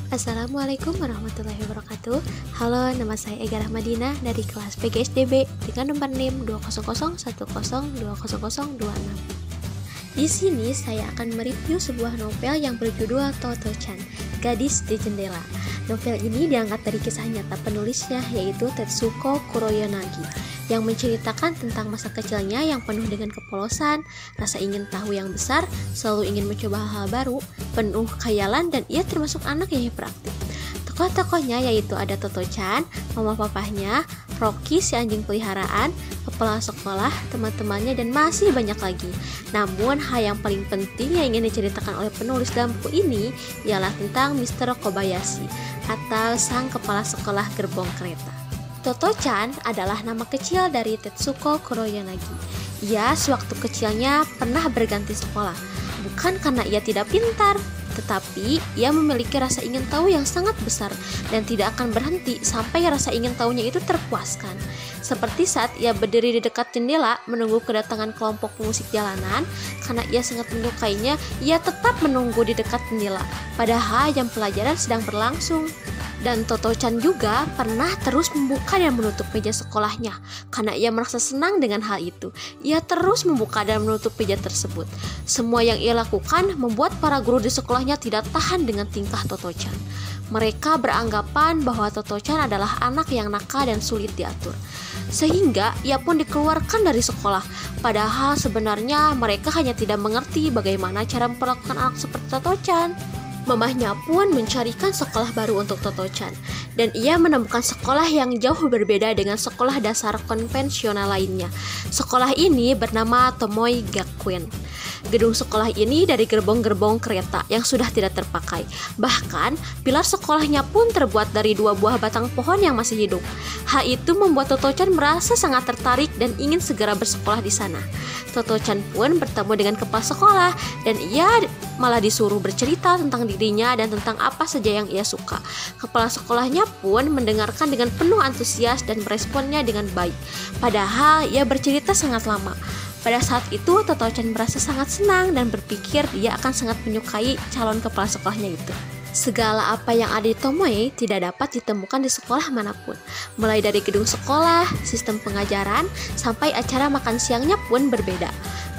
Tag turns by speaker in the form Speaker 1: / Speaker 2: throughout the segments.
Speaker 1: Assalamualaikum warahmatullahi wabarakatuh. Halo, nama saya Ega Rahmadina dari kelas PGSDB dengan nomor NIM 200102026. Di sini saya akan mereview sebuah novel yang berjudul Toto-chan, Gadis di Jendela. Novel ini diangkat dari kisah nyata penulisnya, yaitu Tetsuko Kuroyanagi, yang menceritakan tentang masa kecilnya yang penuh dengan kepolosan, rasa ingin tahu yang besar, selalu ingin mencoba hal-hal baru, penuh khayalan, dan ia termasuk anak yang hiperaktif. Tokoh-tokohnya yaitu ada Toto-chan, mama papahnya, Rocky si anjing peliharaan, kepala sekolah, teman-temannya, dan masih banyak lagi. Namun hal yang paling penting yang ingin diceritakan oleh penulis dalam buku ini ialah tentang Mr. Kobayashi atau sang kepala sekolah gerbong kereta. Toto-chan adalah nama kecil dari Tetsuko Kuroyanagi. Ia sewaktu kecilnya pernah berganti sekolah, bukan karena ia tidak pintar, tetapi ia memiliki rasa ingin tahu yang sangat besar dan tidak akan berhenti sampai rasa ingin tahunya itu terpuaskan. Seperti saat ia berdiri di dekat jendela menunggu kedatangan kelompok musik jalanan, karena ia sangat menyukainya, ia tetap menunggu di dekat jendela, padahal jam pelajaran sedang berlangsung. Dan Toto-chan juga pernah terus membuka dan menutup meja sekolahnya karena ia merasa senang dengan hal itu. Ia terus membuka dan menutup meja tersebut. Semua yang ia lakukan membuat para guru di sekolahnya tidak tahan dengan tingkah Toto-chan. Mereka beranggapan bahwa Toto-chan adalah anak yang nakal dan sulit diatur, sehingga ia pun dikeluarkan dari sekolah. Padahal sebenarnya mereka hanya tidak mengerti bagaimana cara memperlakukan anak seperti Toto-chan. Mamahnya pun mencarikan sekolah baru untuk Toto-chan, dan ia menemukan sekolah yang jauh berbeda dengan sekolah dasar konvensional lainnya. Sekolah ini bernama Tomoe Gakuen. Gedung sekolah ini dari gerbong-gerbong kereta yang sudah tidak terpakai. Bahkan, pilar sekolahnya pun terbuat dari 2 buah batang pohon yang masih hidup. Hal itu membuat Toto-chan merasa sangat tertarik dan ingin segera bersekolah di sana. Toto-chan pun bertemu dengan kepala sekolah dan ia malah disuruh bercerita tentang dirinya dan tentang apa saja yang ia suka. Kepala sekolahnya pun mendengarkan dengan penuh antusias dan meresponnya dengan baik. Padahal ia bercerita sangat lama. Pada saat itu, Toto-chan merasa sangat senang dan berpikir dia akan sangat menyukai calon kepala sekolahnya itu. Segala apa yang ada di Tomoe tidak dapat ditemukan di sekolah manapun. Mulai dari gedung sekolah, sistem pengajaran, sampai acara makan siangnya pun berbeda.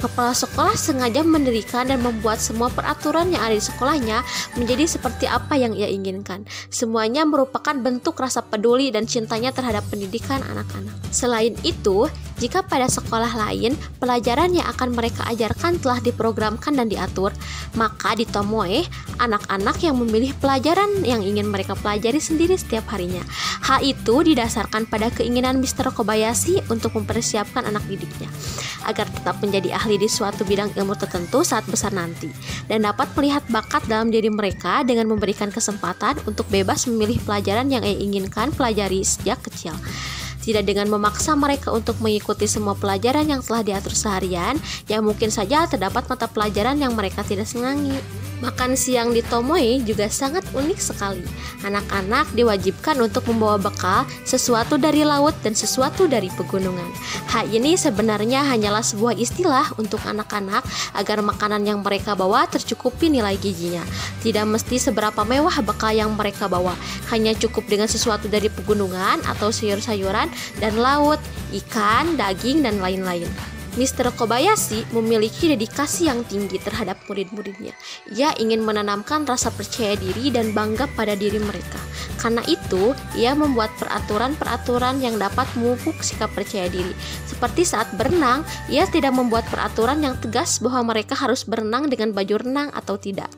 Speaker 1: Kepala sekolah sengaja mendirikan dan membuat semua peraturan yang ada di sekolahnya menjadi seperti apa yang ia inginkan. Semuanya merupakan bentuk rasa peduli dan cintanya terhadap pendidikan anak-anak. Selain itu, jika pada sekolah lain pelajaran yang akan mereka ajarkan telah diprogramkan dan diatur, maka di Tomoe, anak-anak yang memilih pelajaran yang ingin mereka pelajari sendiri setiap harinya. Hal itu didasarkan pada keinginan Mr. Kobayashi untuk mempersiapkan anak didiknya agar tetap menjadi ahli di suatu bidang ilmu tertentu saat besar nanti, dan dapat melihat bakat dalam diri mereka dengan memberikan kesempatan untuk bebas memilih pelajaran yang ia inginkan pelajari sejak kecil. Tidak dengan memaksa mereka untuk mengikuti semua pelajaran yang telah diatur seharian, yang mungkin saja terdapat mata pelajaran yang mereka tidak senangi. Makan siang di Tomoe juga sangat unik sekali. Anak-anak diwajibkan untuk membawa bekal sesuatu dari laut dan sesuatu dari pegunungan. Hal ini sebenarnya hanyalah sebuah istilah untuk anak-anak agar makanan yang mereka bawa tercukupi nilai gizinya. Tidak mesti seberapa mewah bekal yang mereka bawa, hanya cukup dengan sesuatu dari pegunungan atau sayur-sayuran dan laut, ikan, daging, dan lain-lain. Mr. Kobayashi memiliki dedikasi yang tinggi terhadap murid-muridnya. Ia ingin menanamkan rasa percaya diri dan bangga pada diri mereka. Karena itu, ia membuat peraturan-peraturan yang dapat memupuk sikap percaya diri. Seperti saat berenang, ia tidak membuat peraturan yang tegas bahwa mereka harus berenang dengan baju renang atau tidak.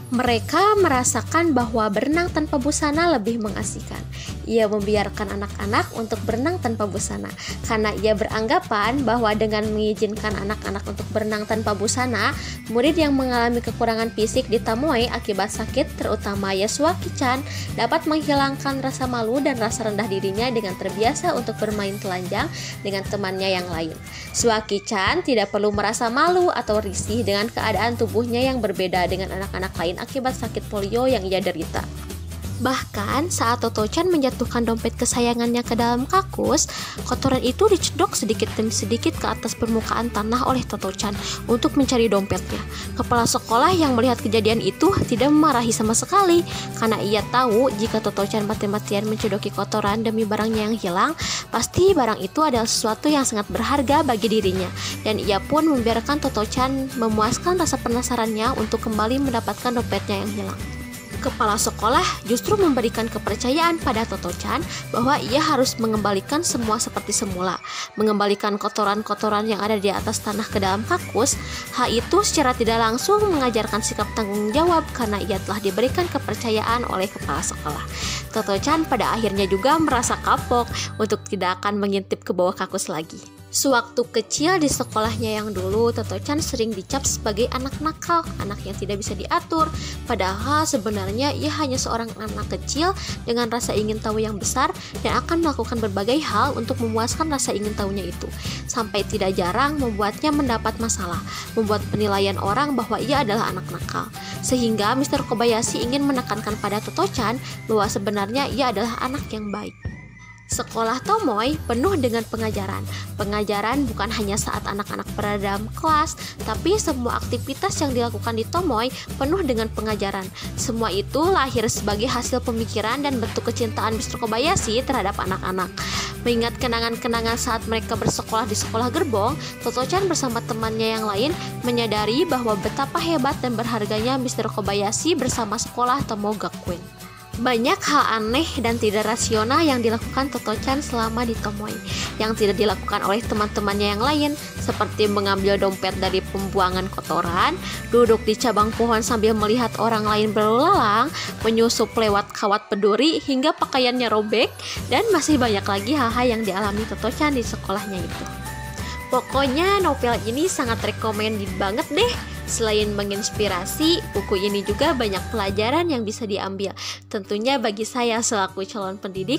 Speaker 1: Mereka merasakan bahwa berenang tanpa busana lebih mengasihkan. Ia membiarkan anak-anak untuk berenang tanpa busana karena ia beranggapan bahwa dengan mengizinkan anak-anak untuk berenang tanpa busana, murid yang mengalami kekurangan fisik di Tomoe akibat sakit, terutama Yasuaki-chan, dapat menghilangkan rasa malu dan rasa rendah dirinya dengan terbiasa untuk bermain telanjang dengan temannya yang lain. Suaki-chan tidak perlu merasa malu atau risih dengan keadaan tubuhnya yang berbeda dengan anak-anak lain akibat sakit polio yang ia derita. Bahkan saat Toto-chan menjatuhkan dompet kesayangannya ke dalam kakus, kotoran itu dicedok sedikit demi sedikit ke atas permukaan tanah oleh Toto-chan untuk mencari dompetnya. Kepala sekolah yang melihat kejadian itu tidak memarahi sama sekali, karena ia tahu jika Toto-chan mati-matian mencedoki kotoran demi barangnya yang hilang, pasti barang itu adalah sesuatu yang sangat berharga bagi dirinya. Dan ia pun membiarkan Toto-chan memuaskan rasa penasarannya untuk kembali mendapatkan dompetnya yang hilang. Kepala sekolah justru memberikan kepercayaan pada Toto-chan bahwa ia harus mengembalikan semua seperti semula, mengembalikan kotoran-kotoran yang ada di atas tanah ke dalam kakus. Hal itu secara tidak langsung mengajarkan sikap tanggung jawab karena ia telah diberikan kepercayaan oleh kepala sekolah. Toto-chan pada akhirnya juga merasa kapok untuk tidak akan mengintip ke bawah kakus lagi. Sewaktu kecil di sekolahnya yang dulu, Toto-chan sering dicap sebagai anak nakal, anak yang tidak bisa diatur. Padahal sebenarnya ia hanya seorang anak kecil dengan rasa ingin tahu yang besar dan akan melakukan berbagai hal untuk memuaskan rasa ingin tahunya itu. Sampai tidak jarang membuatnya mendapat masalah, membuat penilaian orang bahwa ia adalah anak nakal. Sehingga Mr. Kobayashi ingin menekankan pada Toto-chan bahwa sebenarnya ia adalah anak yang baik. Sekolah Tomoe penuh dengan pengajaran. Pengajaran bukan hanya saat anak-anak berada dalam kelas, tapi semua aktivitas yang dilakukan di Tomoe penuh dengan pengajaran. Semua itu lahir sebagai hasil pemikiran dan bentuk kecintaan Mr. Kobayashi terhadap anak-anak. Mengingat kenangan-kenangan saat mereka bersekolah di sekolah gerbong, Toto-chan bersama temannya yang lain menyadari bahwa betapa hebat dan berharganya Mr. Kobayashi bersama sekolah Tomoe Gakuen. Banyak hal aneh dan tidak rasional yang dilakukan Toto-chan selama di Tomoe yang tidak dilakukan oleh teman-temannya yang lain, seperti mengambil dompet dari pembuangan kotoran, duduk di cabang pohon sambil melihat orang lain berlalu lalang, menyusup lewat kawat berduri hingga pakaiannya robek, dan masih banyak lagi hal-hal yang dialami Toto-chan di sekolahnya itu. Pokoknya novel ini sangat recommended banget deh. Selain menginspirasi, buku ini juga banyak pelajaran yang bisa diambil. Tentunya bagi saya selaku calon pendidik,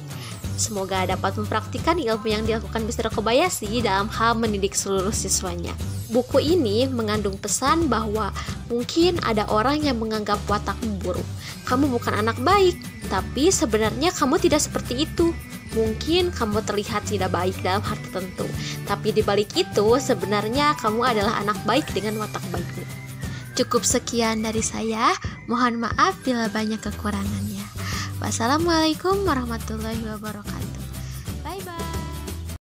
Speaker 1: semoga dapat mempraktikkan ilmu yang dilakukan Mr. Kobayashi dalam hal mendidik seluruh siswanya. Buku ini mengandung pesan bahwa mungkin ada orang yang menganggap watakmu buruk. Kamu bukan anak baik, tapi sebenarnya kamu tidak seperti itu. Mungkin kamu terlihat tidak baik dalam hal tertentu, tapi di balik itu sebenarnya kamu adalah anak baik dengan watak baikmu. Cukup sekian dari saya, mohon maaf bila banyak kekurangannya. Wassalamualaikum warahmatullahi wabarakatuh.